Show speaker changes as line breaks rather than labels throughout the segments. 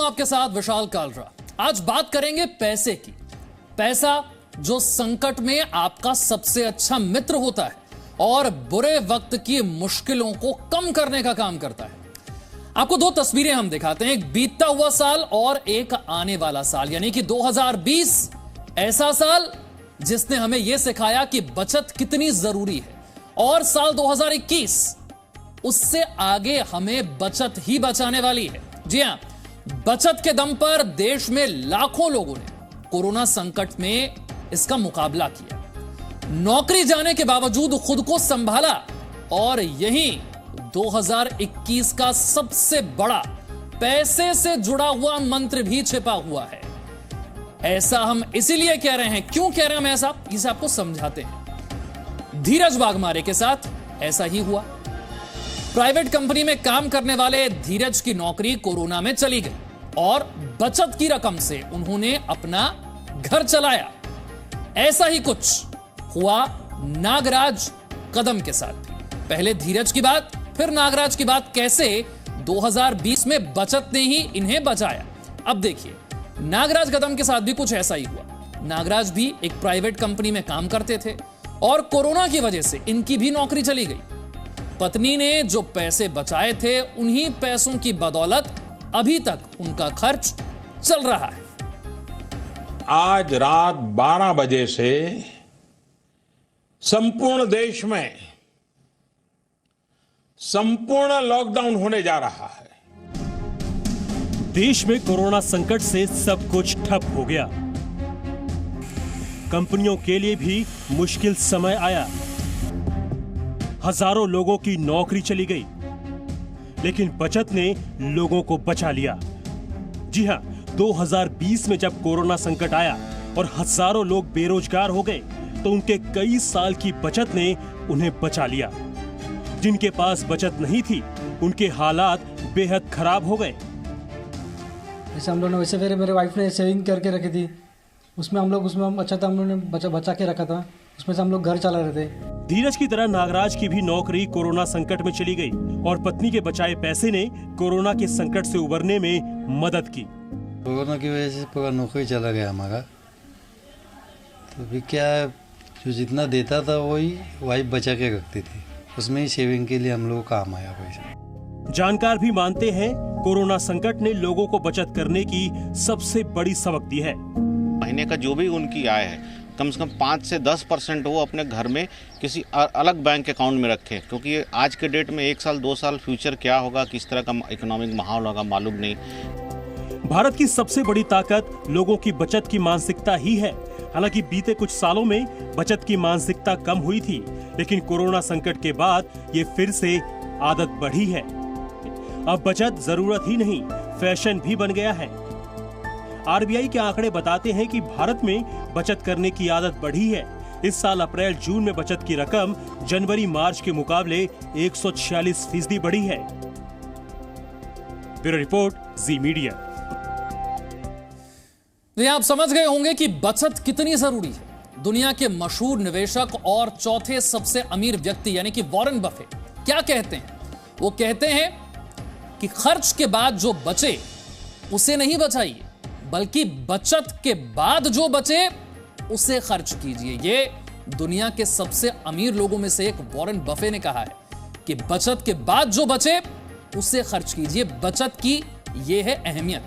हूं आपके साथ विशाल कालरा। आज बात करेंगे पैसे की। पैसा जो संकट में आपका सबसे अच्छा मित्र होता है और बुरे वक्त की मुश्किलों को कम करने का काम करता है। आपको दो तस्वीरें हम दिखाते हैं, एक बीतता हुआ साल और एक आने वाला साल, यानी कि 2020 ऐसा साल जिसने हमें यह सिखाया कि बचत कितनी जरूरी है, और साल 2021 उससे आगे हमें बचत ही बचाने वाली है। जी हां, बचत के दम पर देश में लाखों लोगों ने कोरोना संकट में इसका मुकाबला किया, नौकरी जाने के बावजूद खुद को संभाला, और यही 2021 का सबसे बड़ा पैसे से जुड़ा हुआ मंत्र भी छिपा हुआ है। ऐसा हम इसीलिए कह रहे हैं, क्यों कह रहे हैं हम ऐसा, इसे आपको समझाते हैं। धीरज वाघमारे के साथ ऐसा ही हुआ। प्राइवेट कंपनी में काम करने वाले धीरज की नौकरी कोरोना में चली गई और बचत की रकम से उन्होंने अपना घर चलाया। ऐसा ही कुछ हुआ नागराज कदम के साथ। पहले धीरज की बात, फिर नागराज की बात, कैसे 2020 में बचत ने ही इन्हें बचाया। अब देखिए, नागराज कदम के साथ भी कुछ ऐसा ही हुआ। नागराज भी एक प्राइवेट कंपनी में काम करते थे और कोरोना की वजह से इनकी भी नौकरी चली गई। पत्नी ने जो पैसे बचाए थे, उन्हीं पैसों की बदौलत अभी तक उनका खर्च चल रहा है।
आज रात 12 बजे से संपूर्ण देश में संपूर्ण लॉकडाउन होने जा रहा है।
देश में कोरोना संकट से सब कुछ ठप हो गया। कंपनियों के लिए भी मुश्किल समय आया। हजारों लोगों की नौकरी चली गई, लेकिन बचत ने लोगों को बचा लिया। जी हां, 2020 में जब कोरोना संकट आया और हजारों लोग बेरोजगार हो गए, तो उनके कई साल की बचत ने उन्हें बचा लिया। जिनके पास बचत नहीं थी, उनके हालात बेहद खराब हो गए।
जैसे हम लोगों ने, वैसे फिर मेरे वाइफ ने सेविंग करके रखी थी, उसमें अच्छा था, हम लोगों ने बचा के रखा था, उसमें से हम लोग घर चला रहे थे।
धीरज की तरह नागराज की भी नौकरी कोरोना संकट में चली गई और पत्नी के बचाए पैसे ने कोरोना के संकट से उबरने में मदद की।
कोरोना की वजह से पूरा नौकरी चला गया हमारा, तो अभी क्या, जो जितना देता था वही वाइफ बचा के रखती थी, उसमें ही सेविंग के लिए हम लोग काम आया पैसा।
जानकार भी मानते हैं कोरोना संकट ने लोगों को बचत करने की सबसे बड़ी सबक दी है।
महीने का जो भी उनकी आय है, कम से कम 5 से 10% वो अपने घर में किसी अलग बैंक अकाउंट में रखें, क्योंकि आज के डेट में 1 साल 2 साल फ्यूचर क्या होगा, किस तरह का इकोनॉमिक माहौल होगा, मालूम नहीं।
भारत की सबसे बड़ी ताकत लोगों की बचत की मानसिकता ही है। हालांकि बीते कुछ सालों में बचत की मानसिकता कम हुई थी, लेकिन कोरोना संकट के बाद ये फिर से आदत बढ़ी है। अब बचत जरूरत ही नहीं, फैशन भी बन गया है। आरबीआई के आंकड़े बताते हैं कि भारत में बचत करने की आदत बढ़ी है। इस साल अप्रैल जून में बचत की रकम जनवरी मार्च के मुकाबले 146% बढ़ी है। ब्यूरो रिपोर्ट, जी मीडिया।
तो आप समझ गए होंगे कि बचत कितनी जरूरी है। दुनिया के मशहूर निवेशक और चौथे सबसे अमीर व्यक्ति यानी कि वॉरेन बफेट क्या कहते हैं? वो कहते हैं कि खर्च के बाद जो बचे उसे नहीं बचाइए, बल्कि बचत के बाद जो बचे उसे खर्च कीजिए। ये दुनिया के सबसे अमीर लोगों में से एक वॉरेन बफे ने कहा है कि बचत के बाद जो बचे उसे खर्च कीजिए। बचत की यह है अहमियत।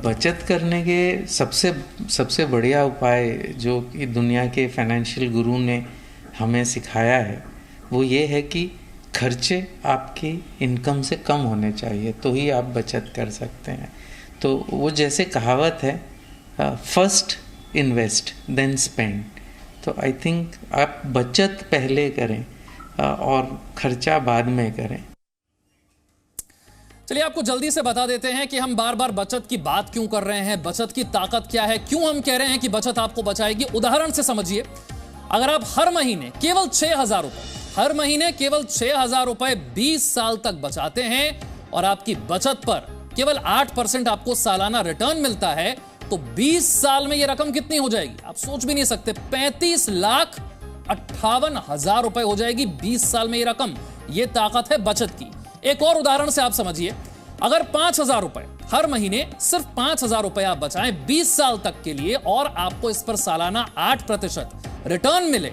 बचत करने के सबसे बढ़िया उपाय जो कि दुनिया के फाइनेंशियल गुरु ने हमें सिखाया है, वो ये है कि खर्चे आपकी इनकम से कम होने चाहिए, तो ही आप बचत कर सकते हैं। तो वो जैसे कहावत है, फर्स्ट इन्वेस्ट देन स्पेंड। तो आई थिंक आप बचत पहले करें और खर्चा बाद में करें।
चलिए आपको जल्दी से बता देते हैं कि हम बार बार बचत की बात क्यों कर रहे हैं, बचत की ताकत क्या है, क्यों हम कह रहे हैं कि बचत आपको बचाएगी। उदाहरण से समझिए, अगर आप हर महीने केवल 6,000 रुपए, हर महीने केवल 6,000 रुपए 20 साल तक बचाते हैं और आपकी बचत पर केवल 8% आपको सालाना रिटर्न मिलता है, तो 20 साल में यह रकम कितनी हो जाएगी आप सोच भी नहीं सकते। 35,58,000 रुपए हो जाएगी 20 साल में यह रकम। यह ताकत है बचत की। एक और उदाहरण से आप समझिए, अगर 5,000 रुपए हर महीने, सिर्फ 5,000 रुपए आप बचाएं 20 साल तक के लिए और आपको इस पर सालाना 8% रिटर्न मिले,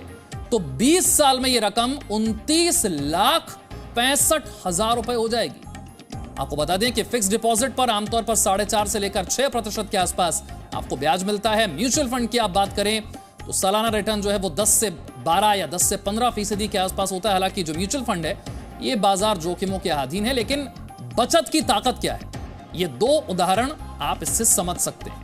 तो 20 साल में यह रकम 29,65,000 रुपए हो जाएगी। आपको बता दें कि फिक्स डिपॉजिट पर आमतौर पर 4.5 से लेकर 6% के आसपास आपको ब्याज मिलता है। म्यूचुअल फंड की आप बात करें तो सालाना रिटर्न जो है वो 10 से 12 या 10 से 15% के आसपास होता है। हालांकि जो म्यूचुअल फंड है ये बाजार जोखिमों के अधीन है, लेकिन बचत की ताकत क्या है, ये 2 उदाहरण आप इससे समझ सकते हैं।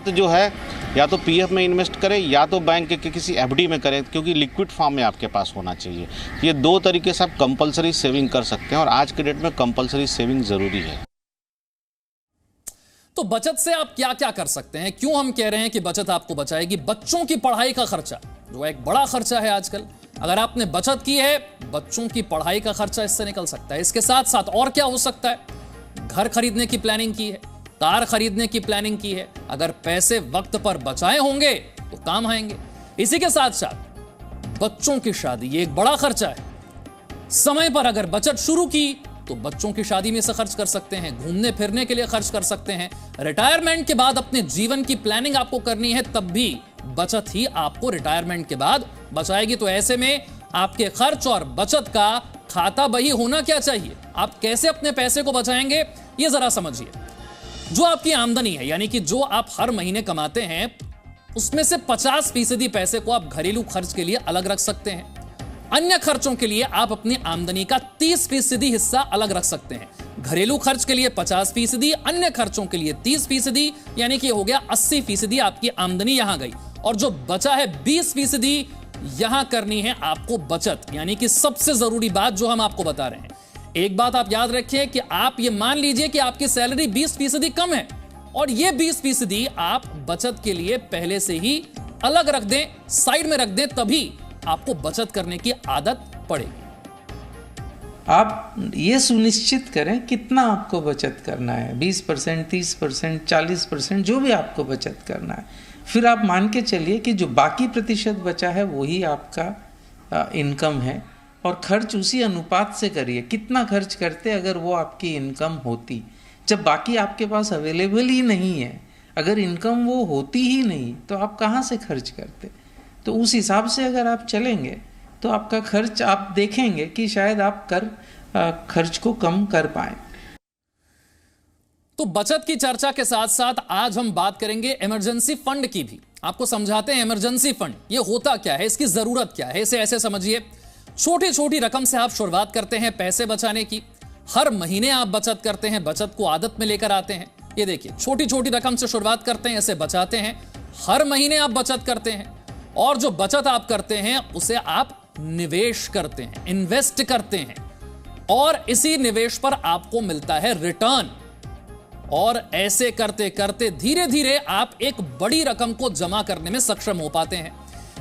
तो जो है या तो पीएफ में इन्वेस्ट करें या तो बैंक के किसी एफडी में करें, क्योंकि लिक्विड फॉर्म में आपके पास होना चाहिए। ये 2 तरीके से आप कंपलसरी सेविंग कर सकते हैं और आज के डेट में कंपलसरी सेविंग जरूरी है।
तो बचत से आप क्या क्या कर सकते हैं? क्यों हम कह रहे हैं कि बचत आपको बचाएगी? बच्चों की पढ़ाई का खर्चा जो एक बड़ा खर्चा है आजकल, अगर आपने बचत की है, बच्चों की पढ़ाई का खर्चा इससे निकल सकता है। इसके साथ साथ और क्या हो सकता है? घर खरीदने की प्लानिंग की है, कार खरीदने की प्लानिंग की है, अगर पैसे वक्त पर बचाए होंगे तो काम आएंगे। इसी के साथ साथ बच्चों की शादी, ये एक बड़ा खर्चा है। समय पर अगर बचत शुरू की तो बच्चों की शादी में से खर्च कर सकते हैं, घूमने फिरने के लिए खर्च कर सकते हैं। रिटायरमेंट के बाद अपने जीवन की प्लानिंग आपको करनी है, तब भी बचत ही आपको रिटायरमेंट के बाद बचाएगी। तो ऐसे में आपके खर्च और बचत का खाता बही होना क्या चाहिए? आप कैसे अपने पैसे को बचाएंगे ये जरा समझिए। जो आपकी आमदनी है, यानी कि जो आप हर महीने कमाते हैं, उसमें से 50% पैसे को आप घरेलू खर्च के लिए अलग रख सकते हैं। अन्य खर्चों के लिए आप अपनी आमदनी का 30% हिस्सा अलग रख सकते हैं। घरेलू खर्च के लिए 50%, अन्य खर्चों के लिए 30%, यानी कि हो गया 80% आपकी आमदनी यहां गई। और जो बचा है 20% यहां करनी है आपको बचत, यानी कि सबसे जरूरी बात जो हम आपको बता रहे हैं। एक बात आप याद रखिए कि आप ये मान लीजिए कि आपकी सैलरी 20% कम है और ये 20% आप बचत के लिए पहले से ही अलग रख दें, साइड में रख दें, तभी आपको बचत करने की आदत पड़ेगी।
आप ये सुनिश्चित करें कितना आपको बचत करना है, 20%, 30%, 40%, जो भी आपको बचत करना है। फिर आप मान के चलिए कि जो बाकी प्रतिशत बचा है वही आपका इनकम है और खर्च उसी अनुपात से करिए। कितना खर्च करते अगर वो आपकी इनकम होती, जब बाकी आपके पास अवेलेबल ही नहीं है, अगर इनकम वो होती ही नहीं तो आप कहाँ से खर्च करते? तो उस हिसाब से अगर आप चलेंगे तो आपका खर्च आप देखेंगे कि शायद आप खर्च को कम कर पाए।
तो बचत की चर्चा के साथ साथ आज हम बात करेंगे इमरजेंसी फंड की भी। आपको समझाते हैं इमरजेंसी फंड ये होता क्या है, इसकी जरूरत क्या है। इसे ऐसे समझिए, छोटी छोटी रकम से आप शुरुआत करते हैं पैसे बचाने की। हर महीने आप बचत करते हैं, बचत को आदत में लेकर आते हैं। ये देखिए, छोटी छोटी रकम से शुरुआत करते हैं, इसे बचाते हैं, हर महीने आप बचत करते हैं और जो बचत आप करते हैं उसे आप निवेश करते हैं, इन्वेस्ट करते हैं और इसी निवेश पर आपको मिलता है रिटर्न। और ऐसे करते करते धीरे धीरे आप एक बड़ी रकम को जमा करने में सक्षम हो पाते हैं।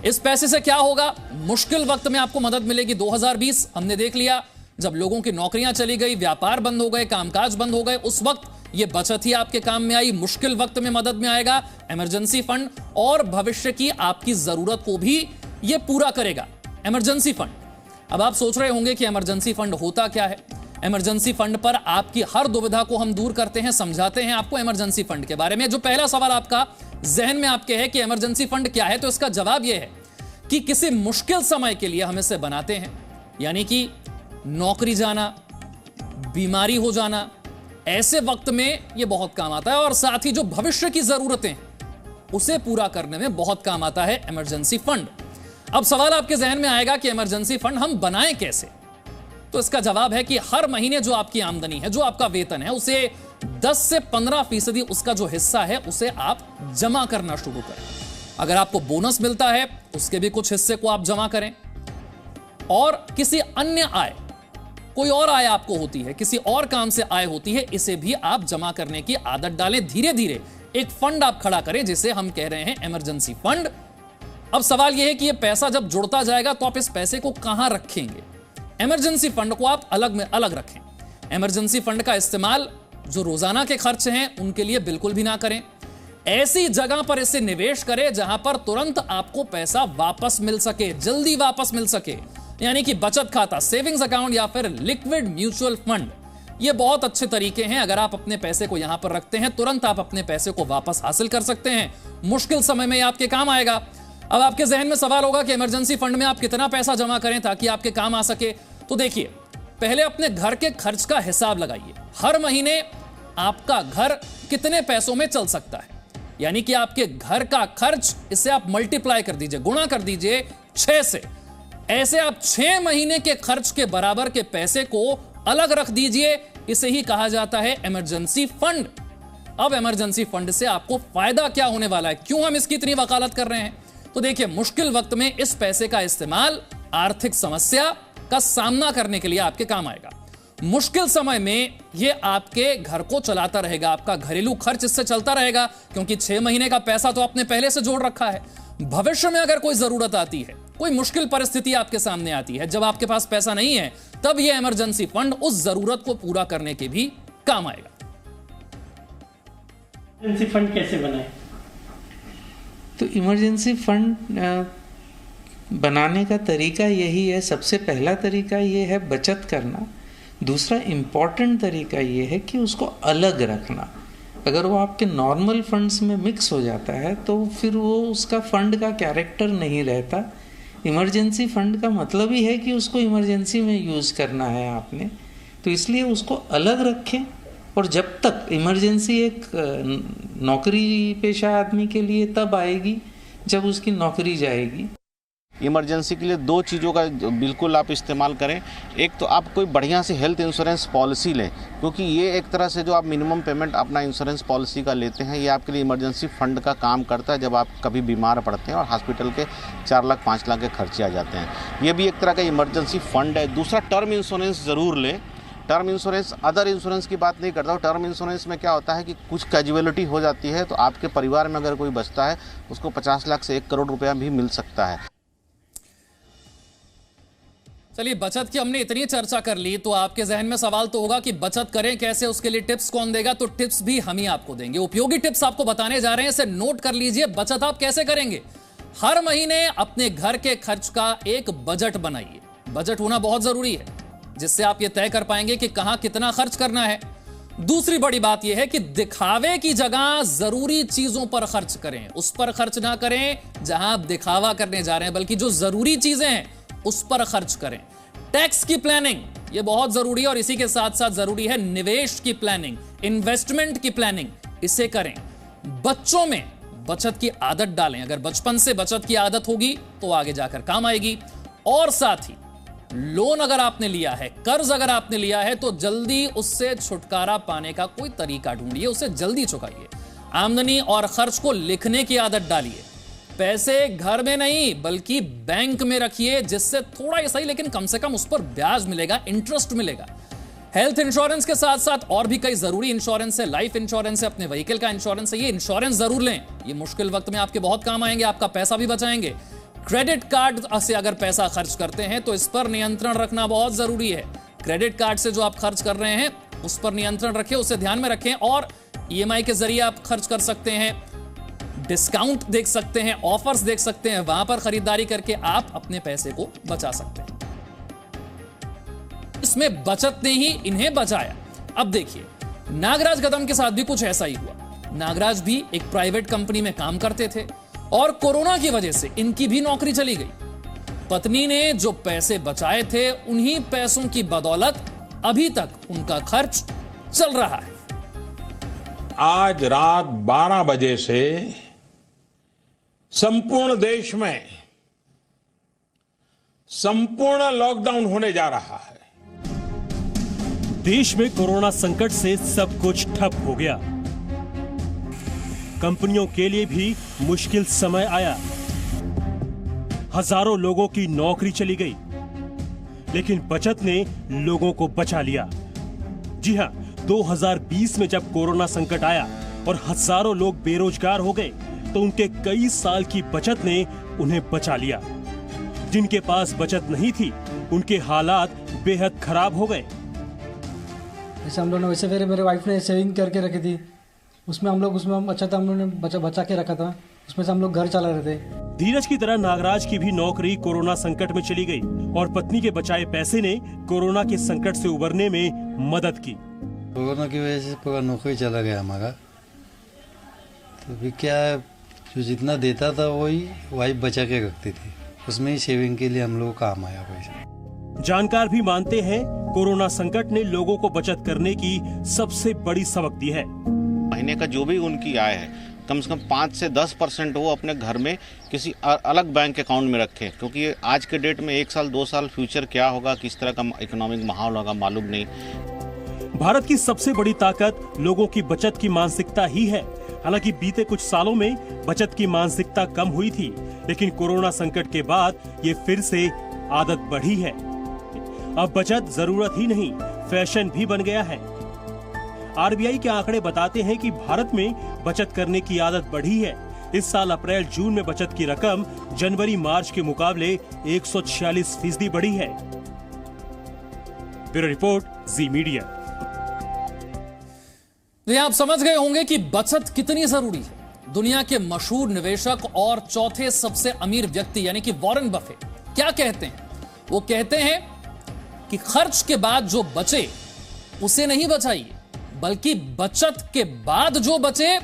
इस पैसे से क्या होगा? मुश्किल वक्त में आपको मदद मिलेगी। 2020 हमने देख लिया, जब लोगों की नौकरियां चली गई, व्यापार बंद हो गए, कामकाज बंद हो गए, उस वक्त ये बचत ही आपके काम में आई। मुश्किल वक्त में मदद में आएगा इमरजेंसी फंड और भविष्य की आपकी जरूरत को भी ये पूरा करेगा इमरजेंसी फंड। अब आप सोच रहे होंगे कि इमरजेंसी फंड होता क्या है। इमरजेंसी फंड पर आपकी हर दुविधा को हम दूर करते हैं, समझाते हैं आपको इमरजेंसी फंड के बारे में। जो पहला सवाल आपका जहन में आपके है कि इमरजेंसी फंड क्या है, तो इसका जवाब यह है कि किसी मुश्किल समय के लिए हम इसे बनाते हैं, यानी कि नौकरी जाना, बीमारी हो जाना, ऐसे वक्त में यह बहुत काम आता है और साथ ही जो भविष्य की जरूरतें उसे पूरा करने में बहुत काम आता है इमरजेंसी फंड। अब सवाल आपके जहन में आएगा कि इमरजेंसी फंड हम बनाएं कैसे? तो इसका जवाब है कि हर महीने जो आपकी आमदनी है, जो आपका वेतन है, उसे 10 से 15% उसका जो हिस्सा है उसे आप जमा करना शुरू करें। अगर आपको बोनस मिलता है उसके भी कुछ हिस्से को आप जमा करें और किसी अन्य आय, कोई और आय आपको होती है, किसी और काम से आय होती है, इसे भी आप जमा करने की आदत डालें। धीरे धीरे एक फंड आप खड़ा करें जिसे हम कह रहे हैं इमरजेंसी फंड। अब सवाल यह है कि यह पैसा जब जुड़ता जाएगा तो आप इस पैसे को कहां रखेंगे? इमरजेंसी फंड को आप अलग में अलग रखें। इमरजेंसी फंड का इस्तेमाल जो रोजाना के खर्च हैं उनके लिए बिल्कुल भी ना करें। ऐसी जगह पर इसे निवेश करें जहां पर तुरंत आपको पैसा वापस मिल सके, जल्दी वापस मिल सके, यानी कि बचत खाता, सेविंग्स अकाउंट या फिर लिक्विड म्यूचुअल फंड। ये बहुत अच्छे तरीके हैं। अगर आप अपने पैसे को यहां पर रखते हैं, तुरंत आप अपने पैसे को वापस हासिल कर सकते हैं। मुश्किल समय में आपके काम आएगा। अब आपके जहन में सवाल होगा कि इमरजेंसी फंड में आप कितना पैसा जमा करें ताकि आपके काम आ सके। तो देखिए, पहले अपने घर के खर्च का हिसाब लगाइए। हर महीने आपका घर कितने पैसों में चल सकता है, यानी कि आपके घर का खर्च, इसे आप मल्टीप्लाई कर दीजिए, गुणा कर दीजिए 6 से। ऐसे आप 6 महीने के खर्च के बराबर के पैसे को अलग रख दीजिए। इसे ही कहा जाता है इमरजेंसी फंड। अब इमरजेंसी फंड से आपको फायदा क्या होने वाला है, क्यों हम इसकी इतनी वकालत कर रहे हैं? तो देखिए, मुश्किल वक्त में इस पैसे का इस्तेमाल आर्थिक समस्या का सामना करने के लिए आपके काम आएगा। मुश्किल समय में यह आपके घर को चलाता रहेगा, आपका घरेलू खर्च इससे चलता रहेगा, क्योंकि 6 महीने का पैसा तो आपने पहले से जोड़ रखा है। भविष्य में अगर कोई जरूरत आती है, कोई मुश्किल परिस्थिति आपके सामने आती है, जब आपके पास पैसा नहीं है, तब यह इमरजेंसी फंड उस जरूरत को पूरा करने के भी काम आएगा।
इमरजेंसी फंड कैसे बनाए?
तो इमरजेंसी फंड बनाने का तरीका यही है। सबसे पहला तरीका ये है बचत करना। दूसरा इम्पॉर्टेंट तरीका ये है कि उसको अलग रखना। अगर वो आपके नॉर्मल फंड्स में मिक्स हो जाता है तो फिर वो उसका फंड का कैरेक्टर नहीं रहता। इमरजेंसी फंड का मतलब ही है कि उसको इमरजेंसी में यूज़ करना है आपने, तो इसलिए उसको अलग रखें। और जब तक इमरजेंसी एक नौकरी पेशा आदमी के लिए तब आएगी जब उसकी नौकरी जाएगी।
इमरजेंसी के लिए 2 चीज़ों का बिल्कुल आप इस्तेमाल करें। एक तो आप कोई बढ़िया सी हेल्थ इंश्योरेंस पॉलिसी लें, क्योंकि ये एक तरह से जो आप मिनिमम पेमेंट अपना इंश्योरेंस पॉलिसी का लेते हैं, ये आपके लिए इमरजेंसी फंड का काम करता है जब आप कभी बीमार पड़ते हैं और हॉस्पिटल के 4 लाख 5 लाख के खर्चे आ जाते हैं। ये भी एक तरह का इमरजेंसी फंड है। दूसरा, टर्म इंश्योरेंस ज़रूर लें। टर्म इंश्योरेंस, अदर इंश्योरेंस की बात नहीं करता हूँ। टर्म इंश्योरेंस में क्या होता है कि कुछ कैजुअलिटी हो जाती है तो आपके परिवार में अगर कोई बचता है उसको 50 लाख से 1 करोड़ रुपया भी मिल सकता है।
चलिए, बचत की हमने इतनी चर्चा कर ली तो आपके जहन में सवाल तो होगा कि बचत करें कैसे, उसके लिए टिप्स कौन देगा? तो टिप्स भी हम ही आपको देंगे। उपयोगी टिप्स आपको बताने जा रहे हैं, इसे नोट कर लीजिए। बचत आप कैसे करेंगे? हर महीने अपने घर के खर्च का एक बजट बनाइए। बजट होना बहुत जरूरी है, जिससे आप ये तय कर पाएंगे कि कहां कितना खर्च करना है। दूसरी बड़ी बात यह है कि दिखावे की जगह जरूरी चीजों पर खर्च करें। उस पर खर्च ना करें जहां आप दिखावा करने जा रहे हैं, बल्कि जो जरूरी चीजें हैं उस पर खर्च करें। टैक्स की प्लानिंग, यह बहुत जरूरी है, और इसी के साथ साथ जरूरी है निवेश की प्लानिंग, इन्वेस्टमेंट की प्लानिंग, इसे करें। बच्चों में बचत की आदत डालें। अगर बचपन से बचत की आदत होगी तो आगे जाकर काम आएगी। और साथ ही लोन अगर आपने लिया है, कर्ज अगर आपने लिया है, तो जल्दी उससे छुटकारा पाने का कोई तरीका ढूंढिए, उसे जल्दी चुकाइए। आमदनी और खर्च को लिखने की आदत डालिए। पैसे घर में नहीं बल्कि बैंक में रखिए, जिससे थोड़ा ही सही लेकिन कम से कम उस पर ब्याज मिलेगा, इंटरेस्ट मिलेगा। हेल्थ इंश्योरेंस के साथ साथ और भी कई जरूरी इंश्योरेंस है। लाइफ इंश्योरेंस है, अपने व्हीकल का इंश्योरेंस है। ये इंश्योरेंस जरूर लें, ये मुश्किल वक्त में आपके बहुत काम आएंगे, आपका पैसा भी बचाएंगे। क्रेडिट कार्ड से अगर पैसा खर्च करते हैं तो इस पर नियंत्रण रखना बहुत जरूरी है। क्रेडिट कार्ड से जो आप खर्च कर रहे हैं उस पर नियंत्रण रखें, उसे ध्यान में रखें। और ईएमआई के जरिए आप खर्च कर सकते हैं, डिस्काउंट देख सकते हैं, ऑफर्स देख सकते हैं, वहां पर खरीदारी करके आप अपने पैसे को बचा सकते हैं। इसमें बचत ने ही इन्हें बचाया। अब देखिए, नागराज कदम के साथ भी कुछ ऐसा ही हुआ। नागराज भी एक प्राइवेट कंपनी में काम करते थे और कोरोना की वजह से इनकी भी नौकरी चली गई। पत्नी ने जो पैसे बचाए थे, उन्हीं पैसों की बदौलत अभी तक उनका खर्च चल रहा है।
आज रात 12 बजे से संपूर्ण देश में संपूर्ण लॉकडाउन होने जा रहा है।
देश में कोरोना संकट से सब कुछ ठप हो गया। कंपनियों के लिए भी मुश्किल समय आया। हजारों लोगों की नौकरी चली गई, लेकिन बचत ने लोगों को बचा लिया। जी हां, 2020 में जब कोरोना संकट आया और हजारों लोग बेरोजगार हो गए, तो उनके कई साल की बचत ने उन्हें बचा लिया। जिनके पास बचत नहीं थी, उनके हालात बेहद खराब हो गए।
जैसे हम लोगों ने, वैसे फिर मेरे वाइफ ने सेविंग करके रखी थी, उसमें अच्छा था, हम लोगों ने बचा के रखा था, उसमें से हम लोग घर चला रहे थे।
धीरज की तरह नागराज की भी नौकरी कोरोना संकट में चली गई और पत्नी के बचाए पैसे ने कोरोना के संकट से उबरने में मदद की।
कोरोना की वजह से पूरा नौकरी चला गया हमारा, तो अभी क्या है, जो जितना देता था वही वाइफ बचा के रखती थी, उसमें ही सेविंग के लिए हम लोग काम आया पैसा।
जानकार भी मानते हैं कोरोना संकट ने लोगों को बचत करने की सबसे बड़ी सबक दी है।
महीने का जो भी उनकी आय है कम से कम 5 से 10% वो अपने घर में किसी अलग बैंक अकाउंट में रखें, क्योंकि आज के डेट में 1 साल 2 साल फ्यूचर क्या होगा, किस तरह का इकोनॉमिक माहौल होगा, मालूम नहीं।
भारत की सबसे बड़ी ताकत लोगों की बचत की मानसिकता ही है। हालांकि बीते कुछ सालों में बचत की मानसिकता कम हुई थी, लेकिन कोरोना संकट के बाद ये फिर से आदत बढ़ी है। अब बचत जरूरत ही नहीं, फैशन भी बन गया है। आरबीआई के आंकड़े बताते हैं कि भारत में बचत करने की आदत बढ़ी है। इस साल अप्रैल जून में बचत की रकम जनवरी मार्च के मुकाबले 146% बढ़ी है। ब्यूरो रिपोर्ट, जी मीडिया।
तो आप समझ गए होंगे कि बचत कितनी जरूरी है। दुनिया के मशहूर निवेशक और चौथे सबसे अमीर व्यक्ति यानी कि वॉरेन बफेट क्या कहते हैं? वो कहते हैं कि खर्च के बाद जो बचे उसे नहीं बचाइए, बल्कि बचत के बाद जो बचे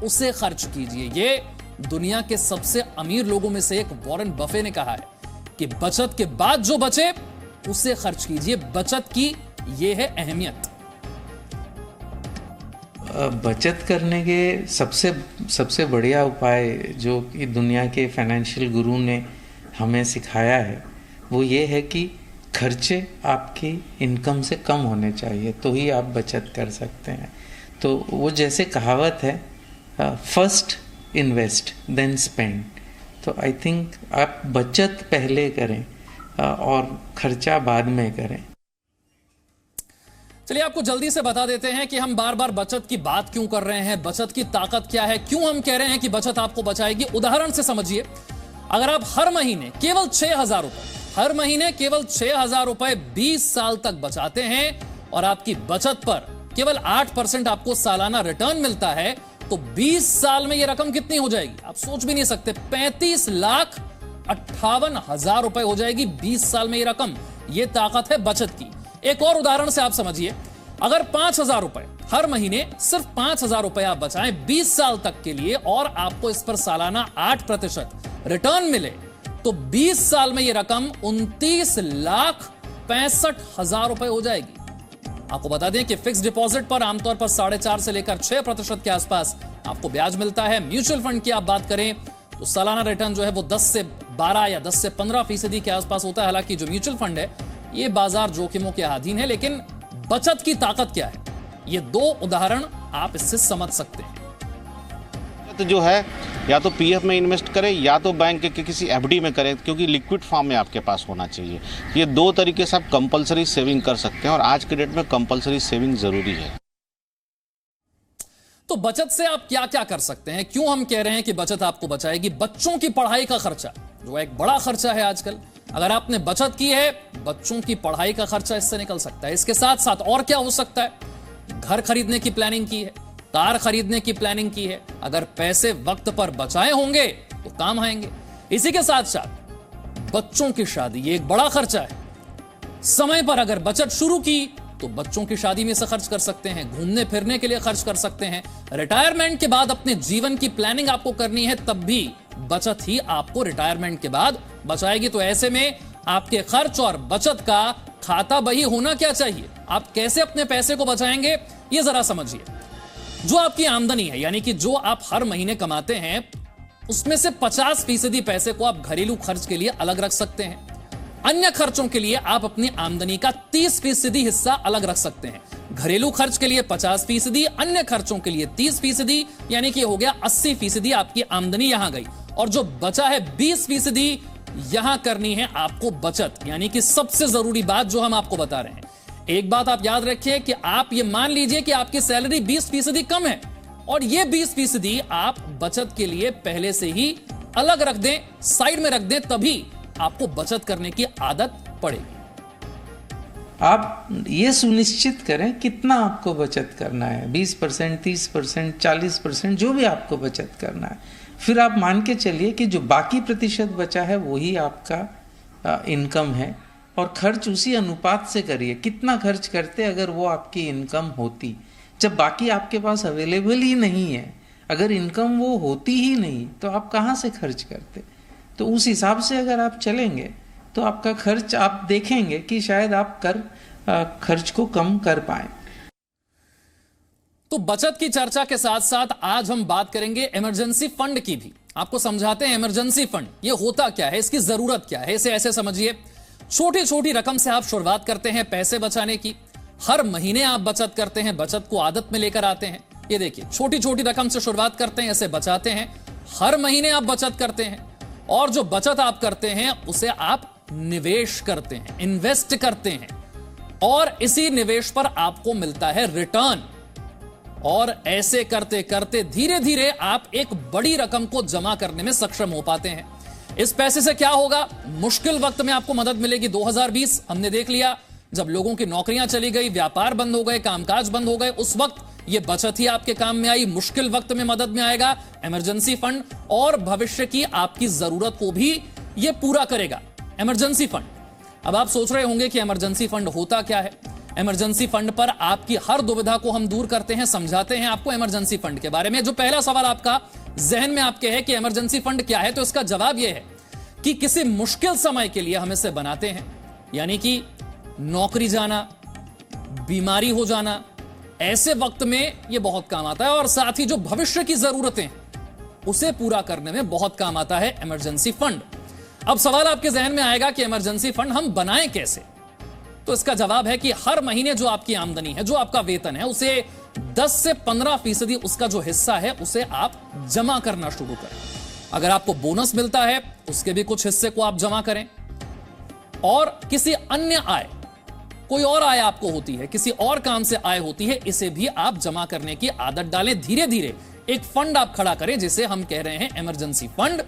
उसे खर्च कीजिए। ये दुनिया के सबसे अमीर लोगों में से एक वॉरेन बफे ने कहा है कि बचत के बाद जो बचे उसे खर्च कीजिए। बचत की ये है अहमियत।
बचत करने के सबसे बढ़िया उपाय जो कि दुनिया के फाइनेंशियल गुरु ने हमें सिखाया है वो ये है कि खर्चे आपकी इनकम से कम होने चाहिए, तो ही आप बचत कर सकते हैं। तो वो जैसे कहावत है, फर्स्ट इन्वेस्ट देन स्पेंड। तो आई थिंक आप बचत पहले करें और खर्चा बाद में करें।
चलिए आपको जल्दी से बता देते हैं कि हम बार बार बचत की बात क्यों कर रहे हैं, बचत की ताकत क्या है, क्यों हम कह रहे हैं कि बचत आपको बचाएगी। उदाहरण से समझिए, अगर आप हर महीने केवल 6,000 रुपए, हर महीने केवल 6,000 रुपए 20 साल तक बचाते हैं और आपकी बचत पर केवल 8% आपको सालाना रिटर्न मिलता है, तो 20 साल में यह रकम कितनी हो जाएगी आप सोच भी नहीं सकते। 35,58,000 रुपए हो जाएगी 20 साल में यह रकम। यह ताकत है बचत की। एक और उदाहरण से आप समझिए, अगर 5,000 रुपए हर महीने, सिर्फ 5,000 रुपए आप बचाएं 20 साल तक के लिए और आपको इस पर सालाना 8% रिटर्न मिले, तो 20 साल में यह रकम 29,65,000 रुपए हो जाएगी। आपको बता दें कि फिक्स डिपॉजिट पर आमतौर पर 4.5 से लेकर 6% के आसपास आपको ब्याज मिलता है। म्यूचुअल फंड की आप बात करें तो सालाना रिटर्न जो है वो 10 से 12 या 10 से 15% के आसपास होता है। हालांकि जो म्यूचुअल फंड है ये बाजार जोखिमों के अधीन है, लेकिन बचत की ताकत क्या है, ये 2 उदाहरण आप इससे समझ सकते हैं।
तो जो है या तो पीएफ में इन्वेस्ट करें या तो बैंक के किसी एफडी में करें, क्योंकि लिक्विड फॉर्म में आपके पास होना चाहिए। ये 2 तरीके से आप कंपलसरी सेविंग कर सकते हैं और आज के डेट में कंपलसरी सेविंग जरूरी है।
तो बचत से आप क्या क्या कर सकते हैं, क्यों हम कह रहे हैं कि बचत आपको बचाएगी? बच्चों की पढ़ाई का खर्चा जो एक बड़ा खर्चा है आजकल, अगर आपने बचत की है, बच्चों की पढ़ाई का खर्चा इससे निकल सकता है। इसके साथ साथ और क्या हो सकता है? घर खरीदने की प्लानिंग की है, कार खरीदने की प्लानिंग की है, अगर पैसे वक्त पर बचाए होंगे तो काम आएंगे। इसी के साथ साथ बच्चों की शादी, ये एक बड़ा खर्चा है। समय पर अगर बचत शुरू की तो बच्चों की शादी में से खर्च कर सकते हैं, घूमने फिरने के लिए खर्च कर सकते हैं। रिटायरमेंट के बाद अपने जीवन की प्लानिंग आपको करनी है, तब भी बचत ही आपको रिटायरमेंट के बाद बचाएगी। तो ऐसे में आपके खर्च और बचत का खाता बही होना क्या चाहिए? आप कैसे अपने पैसे को बचाएंगे ये जरा समझिए। जो आपकी आमदनी है, यानी कि जो आप हर महीने कमाते हैं, उसमें से 50% पैसे को आप घरेलू खर्च के लिए अलग रख सकते हैं। अन्य खर्चों के लिए आप अपनी आमदनी का 30% हिस्सा अलग रख सकते हैं। घरेलू खर्च के लिए 50%, अन्य खर्चों के लिए 30%, यानी कि हो गया 80% आपकी आमदनी यहां गई। और जो बचा है 20% यहां करनी है आपको बचत, यानी कि सबसे जरूरी बात जो हम आपको बता रहे हैं। एक बात आप याद रखिए कि आप ये मान लीजिए कि आपकी सैलरी 20% कम है और ये 20% आप बचत के लिए पहले से ही अलग रख दें, साइड में रख दें, तभी आपको बचत करने की आदत पड़ेगी।
आप ये सुनिश्चित करें कितना आपको बचत करना है, 20%, 30%, 40%, जो भी आपको बचत करना है। फिर आप मान के चलिए कि जो बाकी प्रतिशत बचा है वही आपका इनकम है और खर्च उसी अनुपात से करिए। कितना खर्च करते अगर वो आपकी इनकम होती, जब बाकी आपके पास अवेलेबल ही नहीं है, अगर इनकम वो होती ही नहीं तो आप कहाँ से खर्च करते। तो उस हिसाब से अगर आप चलेंगे तो आपका खर्च आप देखेंगे कि शायद आप खर्च को कम कर पाए।
तो बचत की चर्चा के साथ साथ आज हम बात करेंगे इमरजेंसी फंड की भी। आपको समझाते हैं इमरजेंसी फंड ये होता क्या है, इसकी जरूरत क्या है। इसे ऐसे समझिए, छोटी छोटी रकम से आप शुरुआत करते हैं पैसे बचाने की। हर महीने आप बचत करते हैं, बचत को आदत में लेकर आते हैं। ये देखिए, छोटी छोटी रकम से शुरुआत करते हैं, इसे बचाते हैं। हर महीने आप बचत करते हैं और जो बचत आप करते हैं उसे आप निवेश करते हैं, इन्वेस्ट करते हैं और इसी निवेश पर आपको मिलता है रिटर्न। और ऐसे करते करते धीरे धीरे आप एक बड़ी रकम को जमा करने में सक्षम हो पाते हैं। इस पैसे से क्या होगा, मुश्किल वक्त में आपको मदद मिलेगी। 2020 हमने देख लिया, जब लोगों की नौकरियां चली गई, व्यापार बंद हो गए, कामकाज बंद हो गए, उस वक्त ये बचत ही आपके काम में आई। मुश्किल वक्त में मदद में आएगा इमरजेंसी फंड और भविष्य की आपकी जरूरत को भी ये पूरा करेगा इमरजेंसी फंड। अब आप सोच रहे होंगे कि इमरजेंसी फंड होता क्या है। इमरजेंसी फंड पर आपकी हर दुविधा को हम दूर करते हैं, समझाते हैं आपको इमरजेंसी फंड के बारे में। जो पहला सवाल आपका जहन में आपके है कि इमरजेंसी फंड क्या है, तो इसका जवाब यह है कि किसी मुश्किल समय के लिए हम इसे बनाते हैं। यानी कि नौकरी जाना, बीमारी हो जाना, ऐसे वक्त में यह बहुत काम आता है और साथ ही जो भविष्य की जरूरतें उसे पूरा करने में बहुत काम आता है इमरजेंसी फंड। अब सवाल आपके जहन में आएगा कि इमरजेंसी फंड हम बनाएं कैसे। तो इसका जवाब है कि हर महीने जो आपकी आमदनी है, जो आपका वेतन है, उसे 10 से 15% उसका जो हिस्सा है उसे आप जमा करना शुरू करें। अगर आपको बोनस मिलता है उसके भी कुछ हिस्से को आप जमा करें। और किसी अन्य आय, कोई और आय आपको होती है, किसी और काम से आय होती है, इसे भी आप जमा करने की आदत डालें। धीरे धीरे एक फंड आप खड़ा करें जिसे हम कह रहे हैं इमरजेंसी फंड।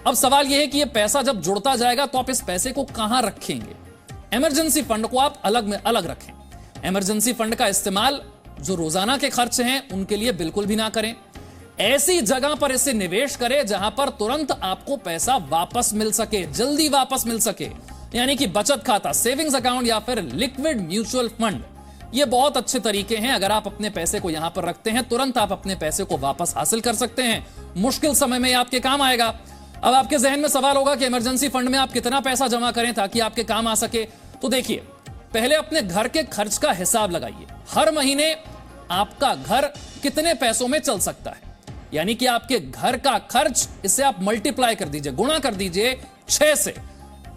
अब सवाल यह है कि यह पैसा जब जुड़ता जाएगा तो आप इस पैसे को कहां रखेंगे। इमरजेंसी फंड को आप अलग में अलग रखें। इमरजेंसी फंड का इस्तेमाल जो रोजाना के खर्च हैं उनके लिए बिल्कुल भी ना करें। ऐसी जगह पर इसे निवेश करें जहां पर तुरंत आपको पैसा वापस मिल सके, जल्दी वापस मिल सके। यानी कि बचत खाता, सेविंग्स अकाउंट या फिर लिक्विड म्यूचुअल फंड, ये बहुत अच्छे तरीके हैं। अगर आप अपने पैसे को यहां पर रखते हैं, तुरंत आप अपने पैसे को वापस हासिल कर सकते हैं। मुश्किल समय में आपके काम आएगा। अब आपके जहन में सवाल होगा कि इमरजेंसी फंड में आप कितना पैसा जमा करें ताकि आपके काम आ सके। तो देखिए, पहले अपने घर के खर्च का हिसाब लगाइए। हर महीने आपका घर कितने पैसों में चल सकता है, यानी कि आपके घर का खर्च, इसे आप मल्टीप्लाई कर दीजिए, गुणा कर दीजिए 6 से।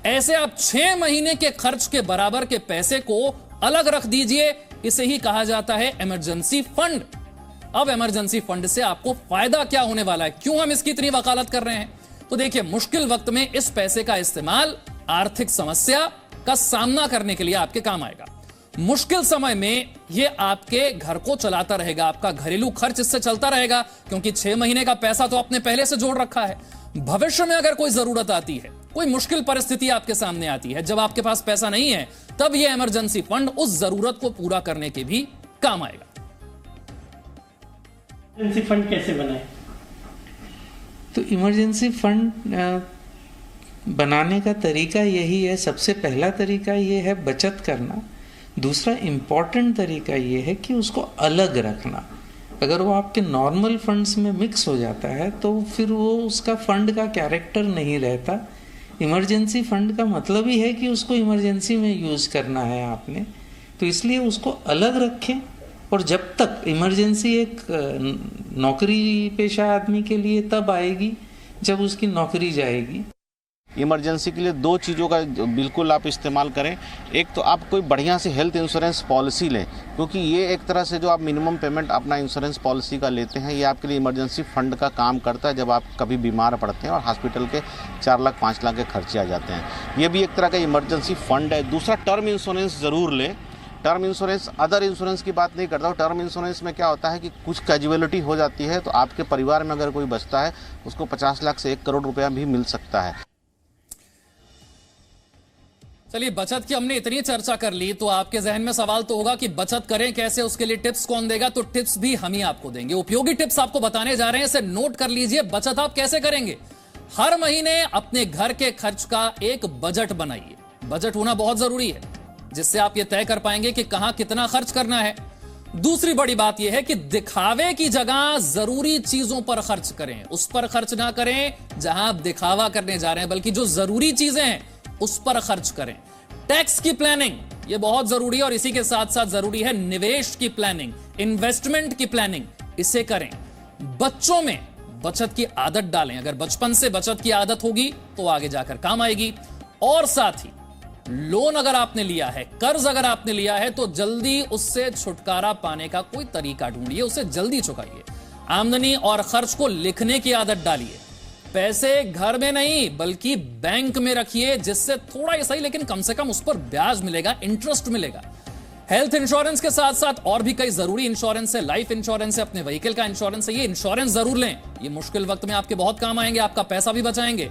ऐसे आप 6 महीने के खर्च के बराबर के पैसे को अलग रख दीजिए। इसे ही कहा जाता है इमरजेंसी फंड। अब इमरजेंसी फंड से आपको फायदा क्या होने वाला है, क्यों हम इसकी इतनी वकालत कर रहे हैं। तो देखिए, मुश्किल वक्त में इस पैसे का इस्तेमाल आर्थिक समस्या का सामना करने के लिए आपके काम आएगा। मुश्किल समय में यह आपके घर को चलाता रहेगा, आपका घरेलू खर्च इससे चलता रहेगा, क्योंकि 6 महीने का पैसा तो आपने पहले से जोड़ रखा है। भविष्य में अगर कोई जरूरत आती है, कोई मुश्किल परिस्थिति आपके सामने आती है, जब आपके पास पैसा नहीं है, तब यह इमरजेंसी फंड उस जरूरत को पूरा करने के भी काम आएगा।
इमरजेंसी फंड कैसे बनाए?
तो इमरजेंसी फंड बनाने का तरीका यही है। सबसे पहला तरीका यह है बचत करना। दूसरा इम्पॉर्टेंट तरीका यह है कि उसको अलग रखना। अगर वो आपके नॉर्मल फंड्स में मिक्स हो जाता है तो फिर वो उसका फंड का कैरेक्टर नहीं रहता। इमरजेंसी फंड का मतलब ही है कि उसको इमरजेंसी में यूज़ करना है आपने, तो इसलिए उसको अलग रखें। और जब तक इमरजेंसी एक नौकरी पेशा आदमी के लिए तब आएगी जब उसकी नौकरी जाएगी।
इमरजेंसी के लिए 2 चीज़ों का बिल्कुल आप इस्तेमाल करें। एक तो आप कोई बढ़िया सी हेल्थ इंश्योरेंस पॉलिसी लें, क्योंकि ये एक तरह से जो आप मिनिमम पेमेंट अपना इंश्योरेंस पॉलिसी का लेते हैं, ये आपके लिए इमरजेंसी फंड का काम करता है जब आप कभी बीमार पड़ते हैं और हॉस्पिटल के 4 लाख 5 लाख के खर्चे आ जाते हैं। ये भी एक तरह का इमरजेंसी फंड है। दूसरा, टर्म इंश्योरेंस ज़रूर लें। टर्म इंश्योरेंस, अदर इंश्योरेंस की बात नहीं करता हूँ। टर्म इंश्योरेंस में क्या होता है कि कुछ कैजुअलिटी हो जाती है तो आपके परिवार में अगर कोई बचता है उसको 50 लाख से 1 करोड़ रुपया भी मिल सकता है।
चलिए, बचत की हमने इतनी चर्चा कर ली तो आपके जहन में सवाल तो होगा कि बचत करें कैसे, उसके लिए टिप्स कौन देगा। तो टिप्स भी हम ही आपको देंगे, उपयोगी टिप्स आपको बताने जा रहे हैं, इसे नोट कर लीजिए। बचत आप कैसे करेंगे? हर महीने अपने घर के खर्च का एक बजट बनाइए। बजट होना बहुत जरूरी है, जिससे आप ये तय कर पाएंगे कि कहां कितना खर्च करना है। दूसरी बड़ी बात यह है कि दिखावे की जगह जरूरी चीजों पर खर्च करें, उस पर खर्च ना करें जहां आप दिखावा करने जा रहे हैं, बल्कि जो जरूरी चीजें हैं उस पर खर्च करें। टैक्स की प्लानिंग यह बहुत जरूरी है और इसी के साथ साथ जरूरी है निवेश की प्लानिंग, इन्वेस्टमेंट की प्लानिंग, इसे करें। बच्चों में बचत की आदत डालें, अगर बचपन से बचत की आदत होगी तो आगे जाकर काम आएगी। और साथ ही लोन अगर आपने लिया है, कर्ज अगर आपने लिया है, तो जल्दी उससे छुटकारा पाने का कोई तरीका ढूंढिए, उसे जल्दी चुकाइए। आमदनी और खर्च को लिखने की आदत डालिए। पैसे घर में नहीं बल्कि बैंक में रखिए, जिससे थोड़ा ही सही लेकिन कम से कम उस पर ब्याज मिलेगा, इंटरेस्ट मिलेगा। हेल्थ इंश्योरेंस के साथ साथ और भी कई जरूरी इंश्योरेंस है, लाइफ इंश्योरेंस है, अपने व्हीकल का इंश्योरेंस है, ये इंश्योरेंस जरूर लें, ये मुश्किल वक्त में आपके बहुत काम आएंगे, आपका पैसा भी बचाएंगे।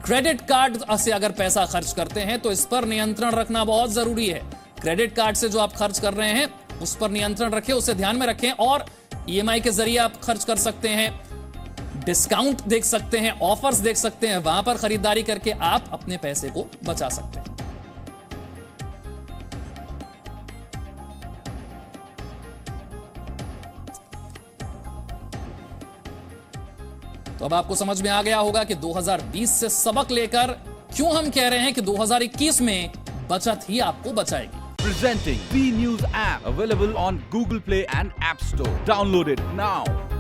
क्रेडिट कार्ड से अगर पैसा खर्च करते हैं तो इस पर नियंत्रण रखना बहुत जरूरी है। क्रेडिट कार्ड से जो आप खर्च कर रहे हैं उस पर नियंत्रण रखें, उसे ध्यान में रखें। और ईएमआई के जरिए आप खर्च कर सकते हैं, डिस्काउंट देख सकते हैं, ऑफर्स देख सकते हैं, वहां पर खरीदारी करके आप अपने पैसे को बचा सकते हैं। तो अब आपको समझ में आ गया होगा कि 2020 से सबक लेकर क्यों हम कह रहे हैं कि 2021 में बचत ही आपको बचाएगी।
Presenting B News app available on Google Play and App Store. Download it now.